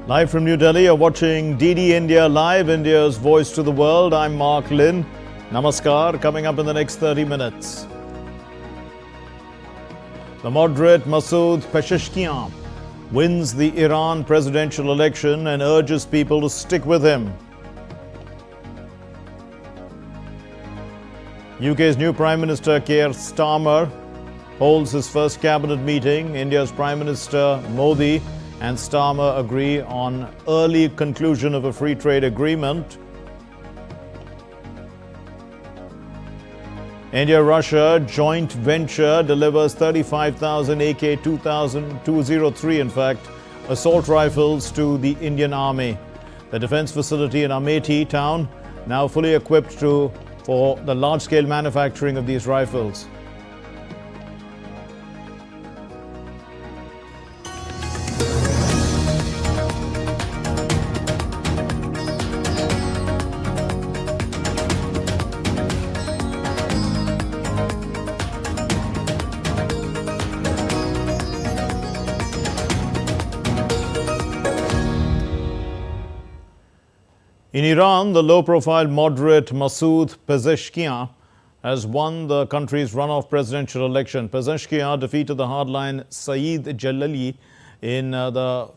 Live from New Delhi, you're watching DD India Live, India's voice to the world. I'm Mark Lynn. Namaskar. Coming up in the next 30 minutes. The moderate Masood Pezeshkian wins the Iran presidential election and urges people to stick with him. UK's new Prime Minister Keir Starmer holds his first cabinet meeting. India's Prime Minister Modi and Starmer agree on early conclusion of a free trade agreement. India-Russia joint venture delivers 35,000 AK-203 assault rifles to the Indian Army. The defense facility in Amethi town now fully equipped for the large-scale manufacturing of these rifles. In Iran, the low-profile moderate Masood Pezeshkian has won the country's runoff presidential election. Pezeshkian defeated the hardline Saeed Jalali in the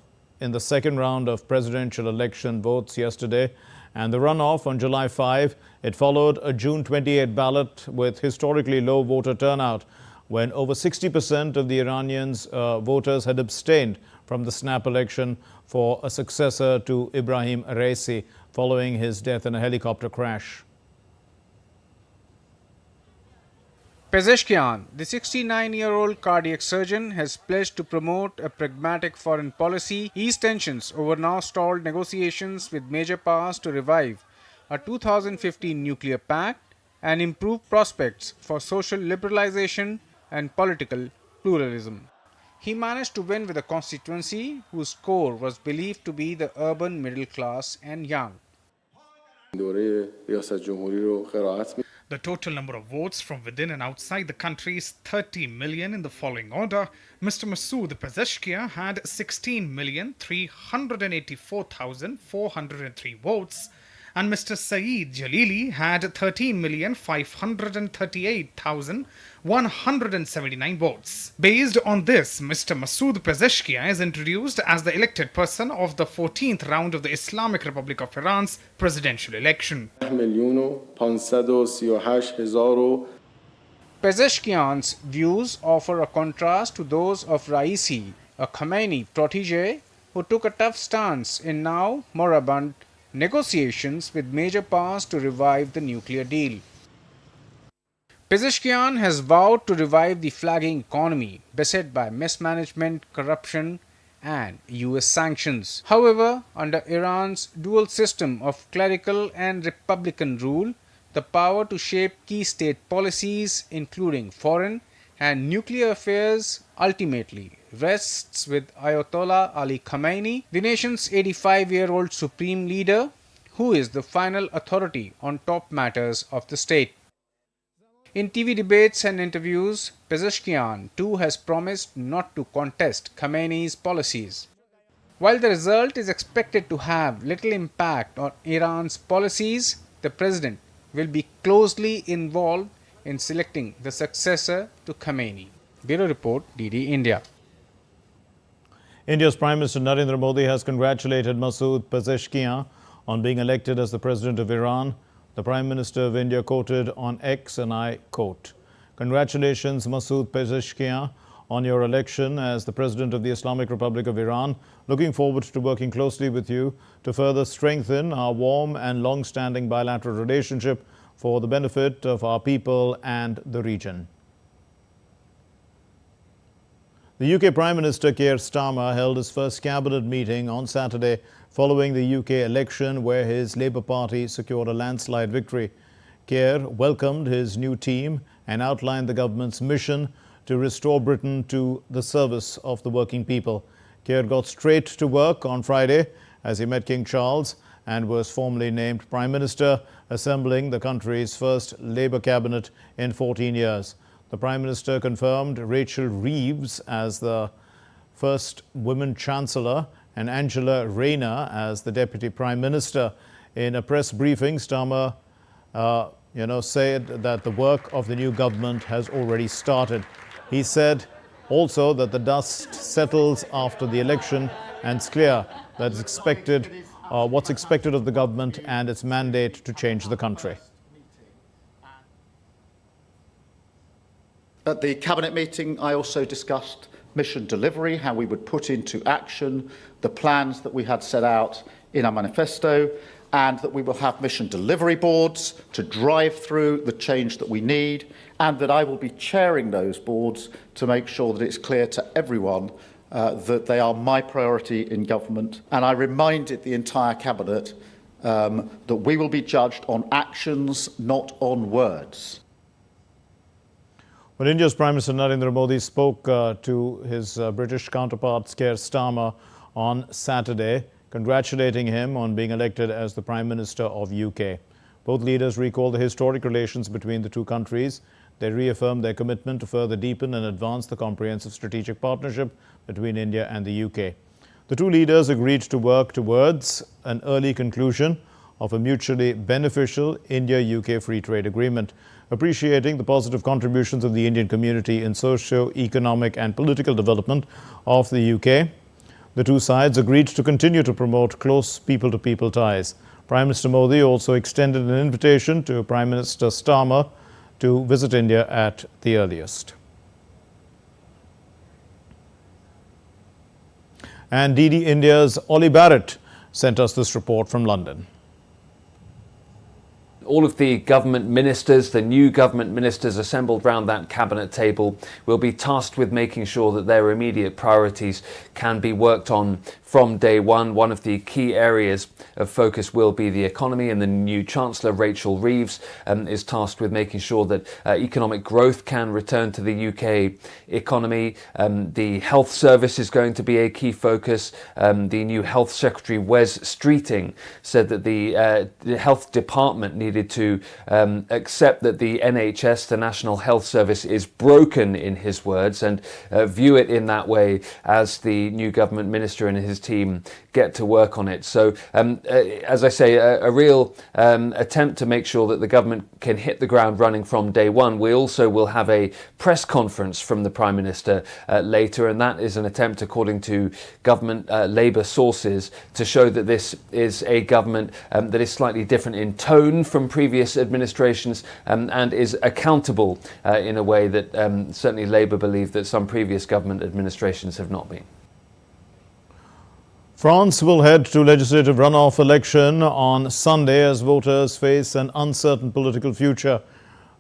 second round of presidential election votes yesterday. And the runoff on July 5, it followed a June 28 ballot with historically low voter turnout, when over 60% of the Iranians voters had abstained from the snap election for a successor to Ibrahim Raisi following his death in a helicopter crash. Pezeshkian, the 69-year-old cardiac surgeon, has pledged to promote a pragmatic foreign policy, ease tensions over now stalled negotiations with major powers to revive a 2015 nuclear pact and improve prospects for social liberalization and political pluralism. He managed to win with a constituency whose core was believed to be the urban middle class and young. The total number of votes from within and outside the country is 30 million in the following order. Mr. Masood Pezeshkian had 16,384,403 votes, and Mr. Saeed Jalili had 13,538,179 votes. Based on this, Mr. Masood Pezeshkian is introduced as the elected person of the 14th round of the Islamic Republic of Iran's presidential election. Pezeshkian's views offer a contrast to those of Raisi, a Khomeini protege who took a tough stance in now moribund negotiations with major powers to revive the nuclear deal. Pezeshkian has vowed to revive the flagging economy beset by mismanagement, corruption, and US sanctions. However, under Iran's dual system of clerical and republican rule, the power to shape key state policies, including foreign and nuclear affairs, ultimately rests with Ayatollah Ali Khamenei, the nation's 85-year-old supreme leader, who is the final authority on top matters of the state. In TV debates and interviews, Pezeshkian too has promised not to contest Khamenei's policies. While the result is expected to have little impact on Iran's policies, the president will be closely involved in selecting the successor to Khamenei. Bureau Report, DD India. India's Prime Minister Narendra Modi has congratulated Masood Pezeshkian on being elected as the President of Iran. The Prime Minister of India quoted on X, and I quote, "Congratulations, Masood Pezeshkian, on your election as the President of the Islamic Republic of Iran. Looking forward to working closely with you to further strengthen our warm and long-standing bilateral relationship for the benefit of our people and the region." The UK Prime Minister Keir Starmer held his first cabinet meeting on Saturday following the UK election, where his Labour Party secured a landslide victory. Keir welcomed his new team and outlined the government's mission to restore Britain to the service of the working people. Keir got straight to work on Friday as he met King Charles and was formally named Prime Minister, assembling the country's first Labour cabinet in 14 years. The Prime Minister confirmed Rachel Reeves as the first woman Chancellor and Angela Rayner as the Deputy Prime Minister. In a press briefing, Starmer said that the work of the new government has already started. He said also that the dust settles after the election and it's clear that what's expected of the government and its mandate to change the country. At the Cabinet meeting, I also discussed mission delivery, how we would put into action the plans that we had set out in our manifesto, and that we will have mission delivery boards to drive through the change that we need, and that I will be chairing those boards to make sure that it's clear to everyone that they are my priority in government. And I reminded the entire Cabinet that we will be judged on actions, not on words. When India's Prime Minister Narendra Modi spoke to his British counterpart Keir Starmer on Saturday, congratulating him on being elected as the Prime Minister of UK. Both leaders recalled the historic relations between the two countries. They reaffirmed their commitment to further deepen and advance the comprehensive strategic partnership between India and the UK. The two leaders agreed to work towards an early conclusion of a mutually beneficial India-UK free trade agreement, appreciating the positive contributions of the Indian community in socio-economic and political development of the UK. The two sides agreed to continue to promote close people-to-people ties. Prime Minister Modi also extended an invitation to Prime Minister Stama to visit India at the earliest. And DD India's Ollie Barrett sent us this report from London. All of the government ministers, the new government ministers assembled round that cabinet table, will be tasked with making sure that their immediate priorities can be worked on from day one. One of the key areas of focus will be the economy, and the new Chancellor, Rachel Reeves, is tasked with making sure that economic growth can return to the UK economy. The health service is going to be a key focus. The new Health Secretary, Wes Streeting, said that the Health Department needed to accept that the NHS, the National Health Service, is broken, in his words, and view it in that way as the new government minister and his team get to work on it. So, as I say, a real attempt to make sure that the government can hit the ground running from day one. We also will have a press conference from the Prime Minister later, and that is an attempt, according to government Labour sources, to show that this is a government that is slightly different in tone from previous administrations and is accountable in a way that certainly Labour believe that some previous government administrations have not been. France will head to legislative runoff election on Sunday as voters face an uncertain political future.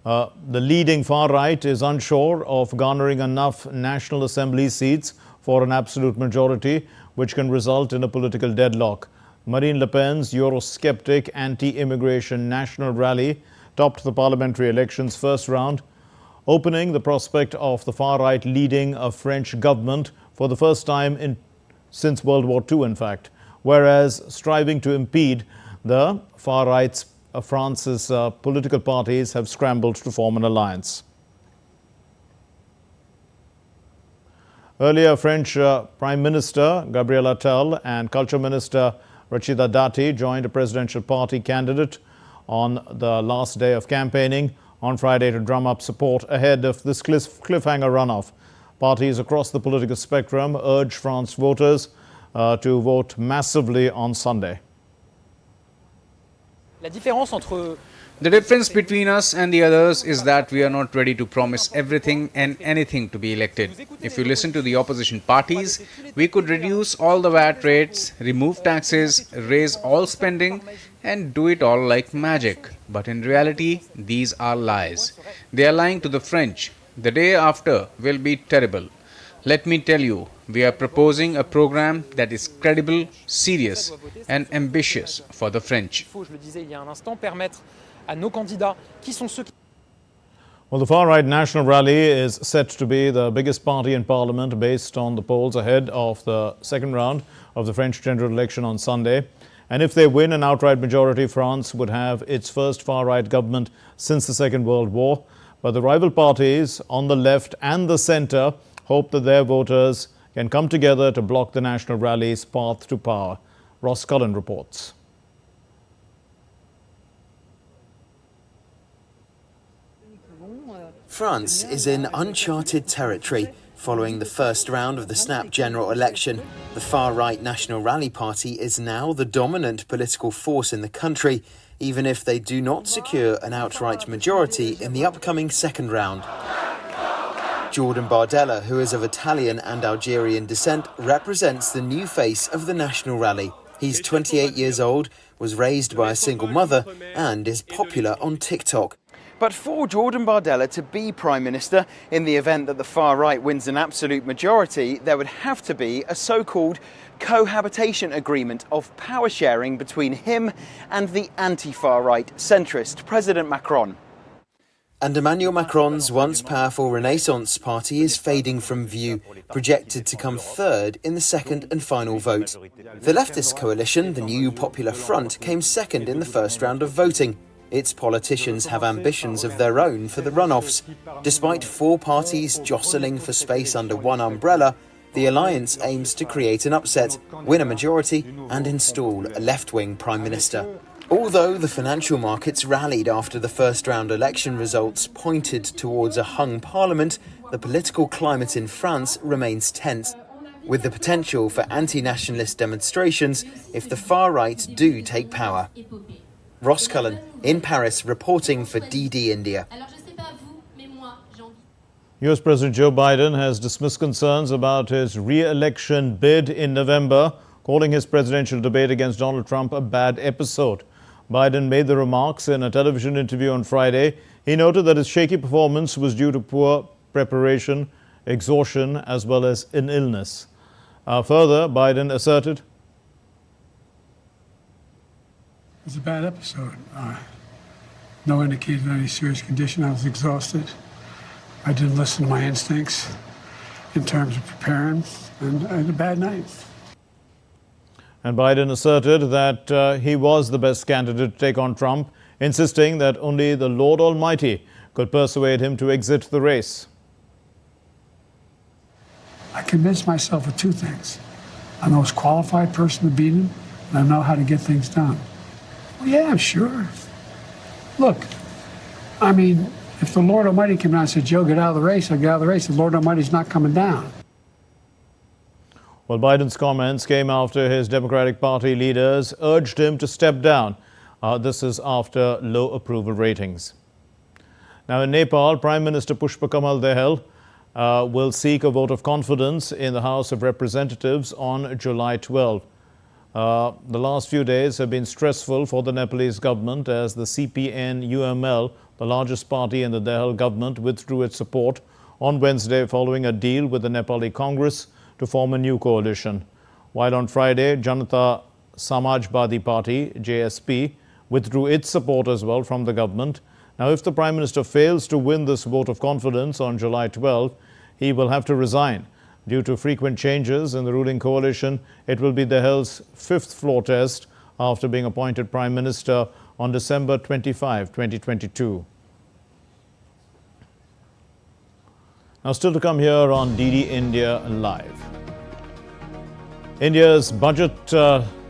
The leading far right is unsure of garnering enough National Assembly seats for an absolute majority, which can result in a political deadlock. Marine Le Pen's Eurosceptic anti-immigration national rally topped the parliamentary election's first round, opening the prospect of the far right leading a French government for the first time since World War II, in fact, whereas striving to impede the far right's France's political parties have scrambled to form an alliance. Earlier, French Prime Minister Gabriel Attal and Culture Minister Rachida Dati joined a presidential party candidate on the last day of campaigning on Friday to drum up support ahead of this cliffhanger runoff. Parties across the political spectrum urge France voters to vote massively on Sunday. The difference between us and the others is that we are not ready to promise everything and anything to be elected. If you listen to the opposition parties, we could reduce all the VAT rates, remove taxes, raise all spending, and do it all like magic. But in reality, these are lies. They are lying to the French. The day after will be terrible. Let me tell you, we are proposing a program that is credible, serious, and ambitious for the French. Well, the far-right National Rally is set to be the biggest party in Parliament based on the polls ahead of the second round of the French general election on Sunday. And if they win an outright majority, France would have its first far-right government since the Second World War. But the rival parties on the left and the centre hope that their voters can come together to block the national rally's path to power. Ross Cullen reports. France is in uncharted territory. Following the first round of the snap general election, the far-right National Rally Party is now the dominant political force in the country, even if they do not secure an outright majority in the upcoming second round. Jordan Bardella, who is of Italian and Algerian descent, represents the new face of the National Rally. He's 28 years old, was raised by a single mother, and is popular on TikTok. But for Jordan Bardella to be Prime Minister, in the event that the far right wins an absolute majority, there would have to be a so-called cohabitation agreement of power sharing between him and the anti-far right centrist President Macron. And Emmanuel Macron's once powerful Renaissance party is fading from view, projected to come third in the second and final vote. The leftist coalition, the New Popular Front, came second in the first round of voting. Its politicians have ambitions of their own for the runoffs. Despite four parties jostling for space under one umbrella, the alliance aims to create an upset, win a majority, and install a left-wing prime minister. Although the financial markets rallied after the first round election results pointed towards a hung parliament, the political climate in France remains tense, with the potential for anti-nationalist demonstrations if the far right do take power. Ross Cullen in Paris reporting for DD India. US President Joe Biden has dismissed concerns about his re-election bid in November, calling his presidential debate against Donald Trump a bad episode. Biden made the remarks in a television interview on Friday. He noted that his shaky performance was due to poor preparation, exhaustion, as well as an illness. Further, Biden asserted, "It was a bad episode. No indication of any serious condition. I was exhausted. I didn't listen to my instincts in terms of preparing, and I had a bad night." And Biden asserted that he was the best candidate to take on Trump, insisting that only the Lord Almighty could persuade him to exit the race. I convinced myself of two things. I'm the most qualified person to beat him, and I know how to get things done. Well, yeah, sure. Look, I mean, if the Lord Almighty came down and said, "Joe, get out of the race," I'd get out of the race. The Lord Almighty's not coming down. Well, Biden's comments came after his Democratic Party leaders urged him to step down. This is after low approval ratings. Now, in Nepal, Prime Minister Pushpa Kamal Dahal will seek a vote of confidence in the House of Representatives on July 12. The last few days have been stressful for the Nepalese government as the CPN-UML, the largest party in the Dahal government, withdrew its support on Wednesday following a deal with the Nepali Congress to form a new coalition. While on Friday, Janata Samajwadi Party, JSP, withdrew its support as well from the government. Now, if the Prime Minister fails to win this vote of confidence on July 12, he will have to resign. Due to frequent changes in the ruling coalition, it will be Dahal's fifth floor test after being appointed Prime Minister on December 25, 2022. Now, still to come here on DD India Live. India's budget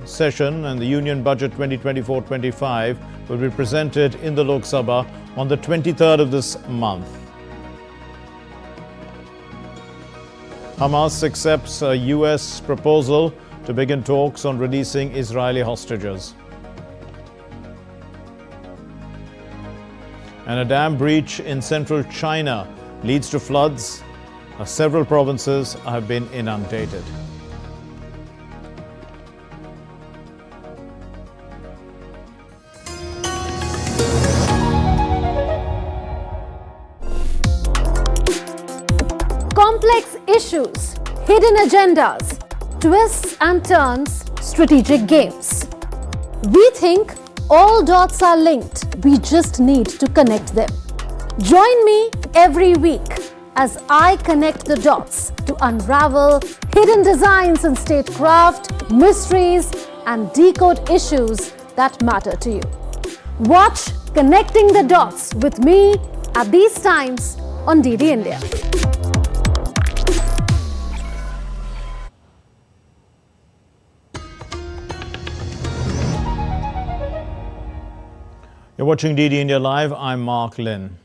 session and the Union Budget 2024-25 will be presented in the Lok Sabha on the 23rd of this month. Hamas accepts a US proposal to begin talks on releasing Israeli hostages. And a dam breach in central China leads to floods. Several provinces have been inundated. Complex issues, hidden agendas, twists and turns, strategic games. We think all dots are linked. We just need to connect them. Join me every week as I connect the dots to unravel hidden designs in statecraft, mysteries, and decode issues that matter to you. Watch Connecting the Dots with me at these times on DD India. You're watching DD India Live. I'm Mark Lynn.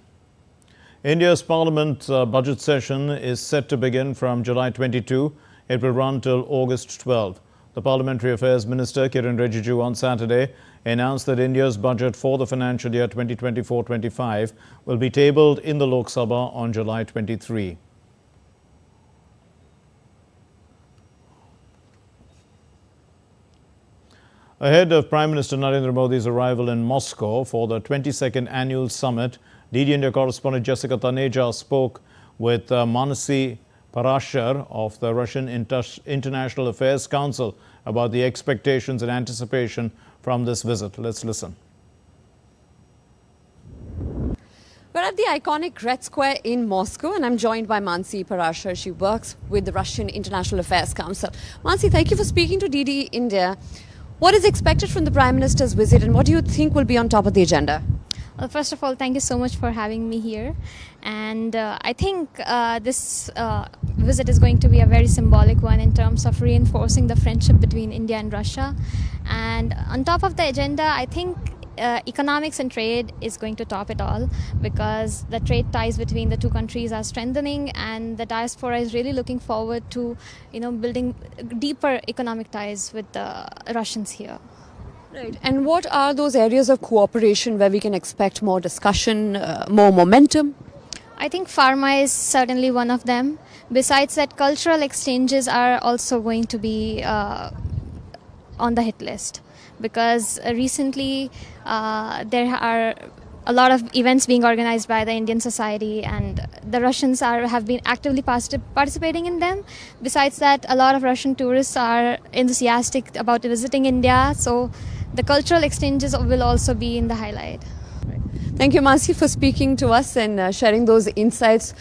India's Parliament budget session is set to begin from July 22. It will run till August 12. The Parliamentary Affairs Minister Kiren Rijiju on Saturday announced that India's budget for the financial year 2024-25 will be tabled in the Lok Sabha on July 23. Ahead of Prime Minister Narendra Modi's arrival in Moscow for the 22nd annual summit, DD India correspondent Jessica Taneja spoke with Mansi Parashar of the Russian International Affairs Council about the expectations and anticipation from this visit. Let's listen. We're at the iconic Red Square in Moscow, and I'm joined by Mansi Parashar. She works with the Russian International Affairs Council. Mansi, thank you for speaking to DD India. What is expected from the Prime Minister's visit, and what do you think will be on top of the agenda? Well, first of all, thank you so much for having me here. And I think this visit is going to be a very symbolic one in terms of reinforcing the friendship between India and Russia. And on top of the agenda, I think economics and trade is going to top it all, because the trade ties between the two countries are strengthening, and the diaspora is really looking forward to, building deeper economic ties with the Russians here. Right. And what are those areas of cooperation where we can expect more discussion, more momentum? I think pharma is certainly one of them. Besides that, cultural exchanges are also going to be on the hit list, because recently there are a lot of events being organized by the Indian society, and the Russians have been actively participating in them. Besides that, a lot of Russian tourists are enthusiastic about visiting India, so the cultural exchanges will also be in the highlight. Thank you, Mansi, for speaking to us and sharing those insights.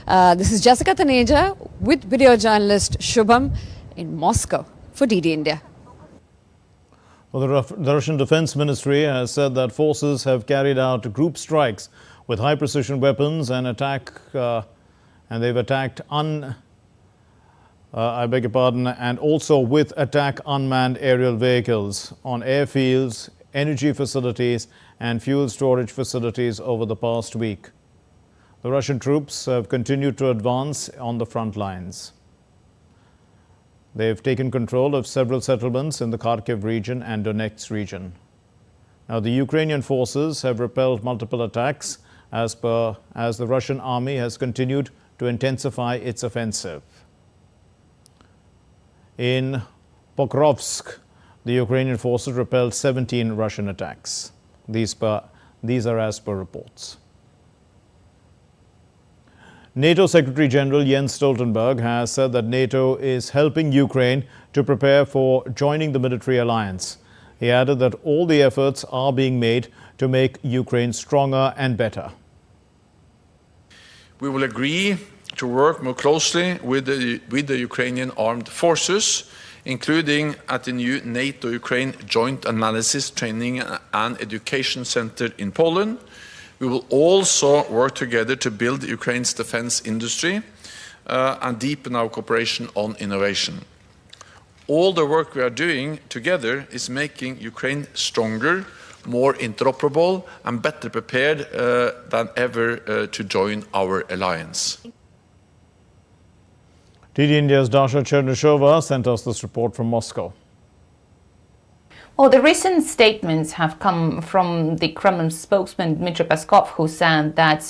This is Jessica Taneja with video journalist Shubham in Moscow for DD India. Well, the Russian Defense Ministry has said that forces have carried out group strikes with high-precision weapons and they've attacked and also with attack unmanned aerial vehicles on airfields, energy facilities and fuel storage facilities over the past week. The Russian troops have continued to advance on the front lines. They've taken control of several settlements in the Kharkiv region and Donetsk region. Now, the Ukrainian forces have repelled multiple attacks as the Russian army has continued to intensify its offensive. In Pokrovsk, the Ukrainian forces repelled 17 Russian attacks. These are as per reports. NATO Secretary General Jens Stoltenberg has said that NATO is helping Ukraine to prepare for joining the military alliance. He added that all the efforts are being made to make Ukraine stronger and better. We will agree to work more closely with the Ukrainian armed forces, including at the new NATO-Ukraine Joint Analysis, Training and Education Center in Poland. We will also work together to build Ukraine's defense industry and deepen our cooperation on innovation. All the work we are doing together is making Ukraine stronger, more interoperable and better prepared than ever to join our alliance. DD India's Dasha Chernyshova sent us this report from Moscow. Well, the recent statements have come from the Kremlin spokesman Dmitry Peskov, who said that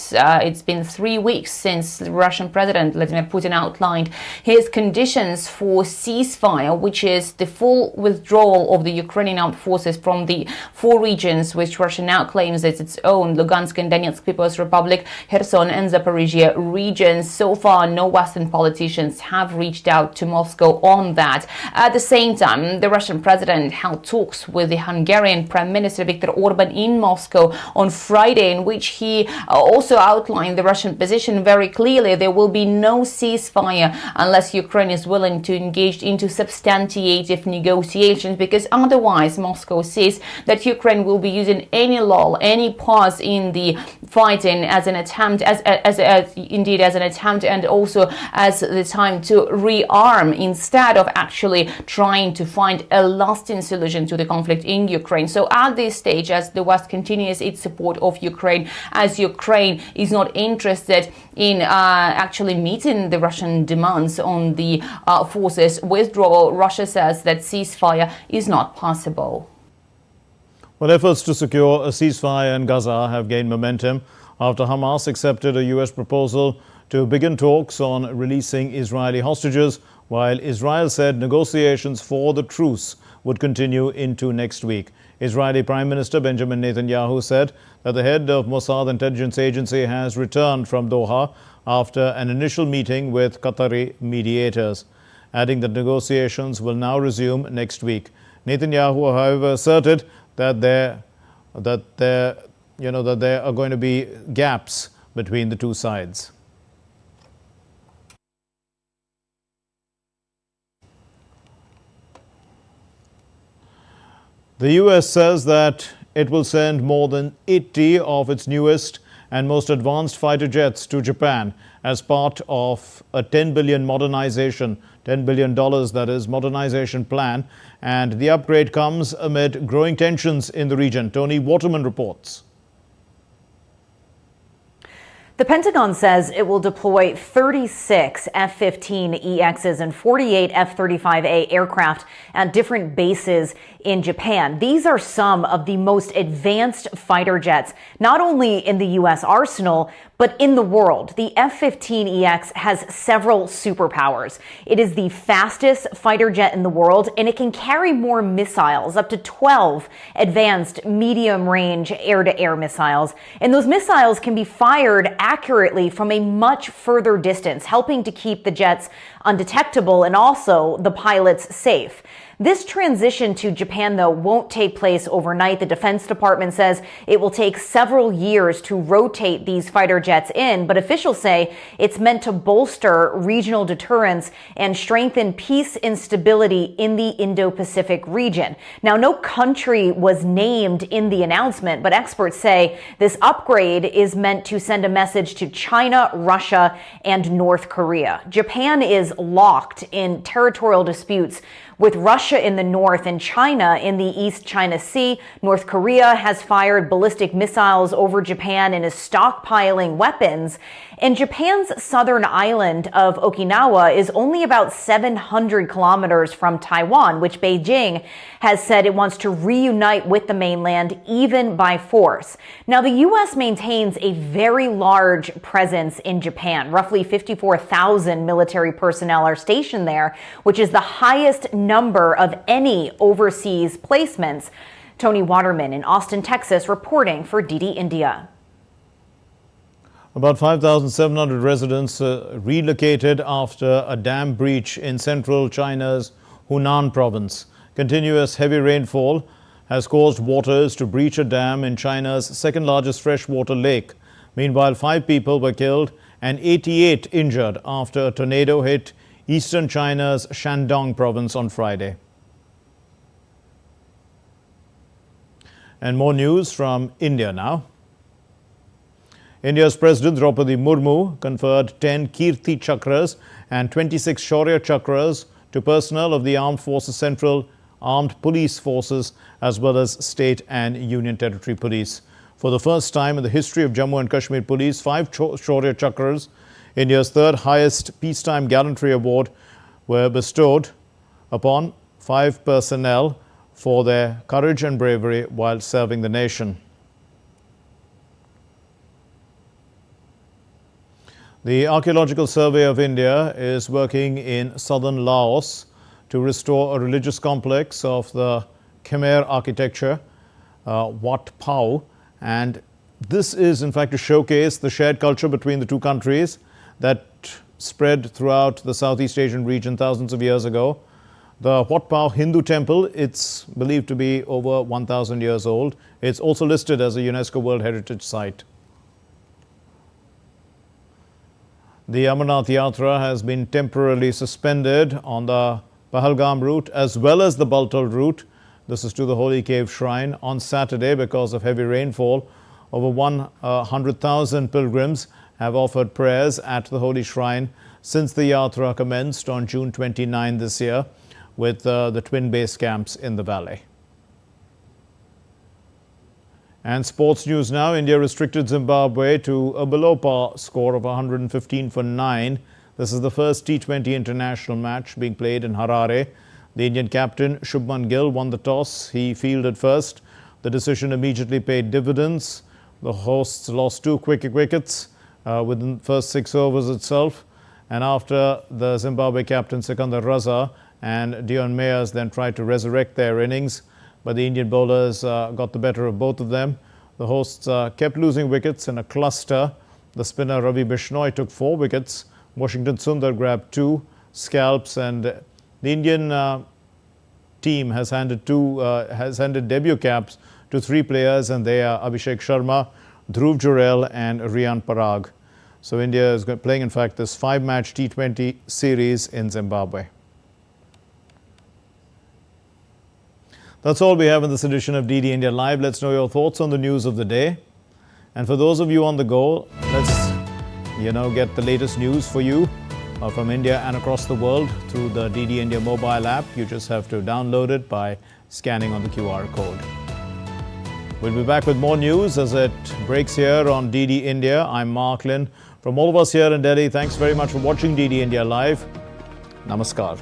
it's been 3 weeks since the Russian President Vladimir Putin outlined his conditions for ceasefire, which is the full withdrawal of the Ukrainian armed forces from the 4 regions which Russia now claims as its own: Lugansk and Donetsk People's Republic, Kherson and Zaporizhia regions. So far, no Western politicians have reached out to Moscow on that. At the same time, the Russian president held talks with the Hungarian Prime Minister Viktor Orban in Moscow on Friday, in which he also outlined the Russian position very clearly. There will be no ceasefire unless Ukraine is willing to engage into substantiative negotiations, because otherwise Moscow says that Ukraine will be using any lull, any pause in the fighting as an attempt, as an attempt, and also as the time to rearm instead of actually trying to find a lasting solution to the conflict in Ukraine. So at this stage, as the West continues its support of Ukraine, as Ukraine is not interested in actually meeting the Russian demands on the forces withdrawal, Russia says that ceasefire is not possible. Well, efforts to secure a ceasefire in Gaza have gained momentum after Hamas accepted a U.S. proposal to begin talks on releasing Israeli hostages, while Israel said negotiations for the truce would continue into next week. Israeli Prime Minister Benjamin Netanyahu said that the head of Mossad intelligence agency has returned from Doha after an initial meeting with Qatari mediators, adding that negotiations will now resume next week. Netanyahu, however, asserted that there are going to be gaps between the two sides. The U.S. says that it will send more than 80 of its newest and most advanced fighter jets to Japan as part of a $10 billion modernization plan. And the upgrade comes amid growing tensions in the region. Tony Waterman reports. The Pentagon says it will deploy 36 F-15EXs and 48 F-35A aircraft at different bases in Japan. These are some of the most advanced fighter jets, not only in the U.S. arsenal, but in the world. The F-15EX has several superpowers. It is the fastest fighter jet in the world, and it can carry more missiles, up to 12 advanced medium-range air-to-air missiles. And those missiles can be fired accurately from a much further distance, helping to keep the jets undetectable and also the pilots safe. This transition to Japan, though, won't take place overnight. The Defense Department says it will take several years to rotate these fighter jets in, but officials say it's meant to bolster regional deterrence and strengthen peace and stability in the Indo-Pacific region. Now, no country was named in the announcement, but experts say this upgrade is meant to send a message to China, Russia, and North Korea. Japan is locked in territorial disputes with Russia in the north and China in the East China Sea. North Korea has fired ballistic missiles over Japan and is stockpiling weapons. And Japan's southern island of Okinawa is only about 700 kilometers from Taiwan, which Beijing has said it wants to reunite with the mainland, even by force. Now, the U.S. maintains a very large presence in Japan. Roughly 54,000 military personnel are stationed there, which is the highest number of any overseas placements. Tony Waterman in Austin, Texas, reporting for DD India. About 5,700 residents relocated after a dam breach in central China's Hunan province. Continuous heavy rainfall has caused waters to breach a dam in China's second largest freshwater lake. Meanwhile, 5 people were killed and 88 injured after a tornado hit eastern China's Shandong province on Friday. And more news from India now. India's President Draupadi Murmu conferred 10 Kirti Chakras and 26 Shaurya Chakras to personnel of the Armed Forces Central Armed Police Forces as well as State and Union Territory Police. For the first time in the history of Jammu and Kashmir Police, 5 Shaurya Chakras, India's third highest peacetime gallantry award, were bestowed upon 5 personnel for their courage and bravery while serving the nation. The Archaeological Survey of India is working in southern Laos to restore a religious complex of the Khmer architecture, Watpa, and this is in fact to showcase the shared culture between the two countries that spread throughout the Southeast Asian region thousands of years ago. The Watpa Hindu temple, it's believed to be over 1,000 years old. It's also listed as a UNESCO World Heritage Site. The Amarnath Yatra has been temporarily suspended on the Pahalgam route as well as the Baltal route. This is to the Holy Cave Shrine on Saturday because of heavy rainfall Over 100,000 pilgrims have offered prayers at the holy shrine since the Yatra commenced on June 29 this year, with the twin base camps in the valley. And sports news now. India restricted Zimbabwe to a below-par score of 115 for 9. This is the first T20 international match being played in Harare. The Indian captain Shubman Gill won the toss. He fielded first. The decision immediately paid dividends. The hosts lost 2 quick wickets within the first 6 overs itself. And after the Zimbabwe captain Sikandar Raza and Dion Mayers then tried to resurrect their innings, but the Indian bowlers got the better of both of them. The hosts kept losing wickets in a cluster. The spinner Ravi Bishnoi took 4 wickets. Washington Sundar grabbed 2 scalps, and the Indian team has handed debut caps to 3 players, and they are Abhishek Sharma, Dhruv Jurel and Riyan Parag. So India is playing, in fact, this 5-match T20 series in Zimbabwe. That's all we have in this edition of DD India Live. Let's know your thoughts on the news of the day. And for those of you on the go, let's, get the latest news for you from India and across the world through the DD India mobile app. You just have to download it by scanning on the QR code. We'll be back with more news as it breaks here on DD India. I'm Mark Lynn. From all of us here in Delhi, thanks very much for watching DD India Live. Namaskar.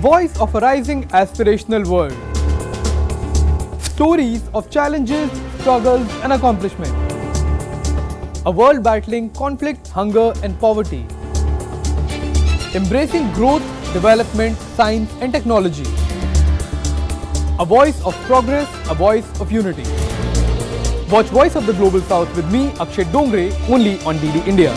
Voice of a rising aspirational world. Stories of challenges, struggles and accomplishment. A world battling conflict, hunger and poverty. Embracing growth, development, science and technology. A voice of progress, a voice of unity. Watch Voice of the Global South with me, Akshay Dongre, only on DD India.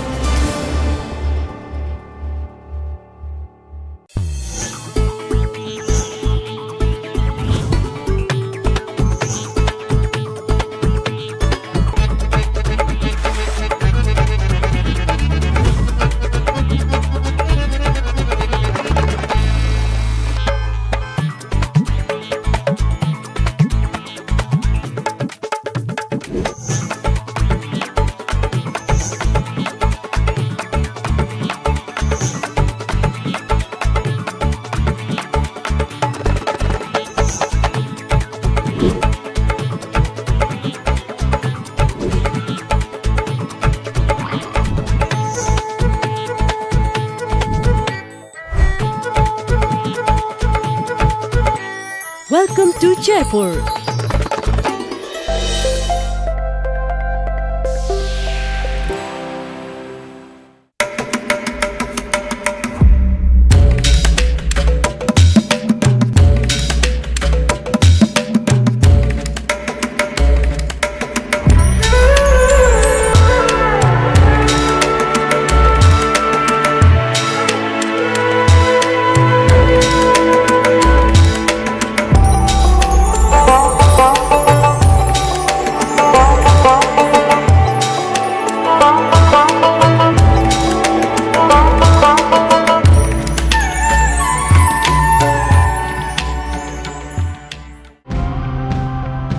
Welcome to Jaipur.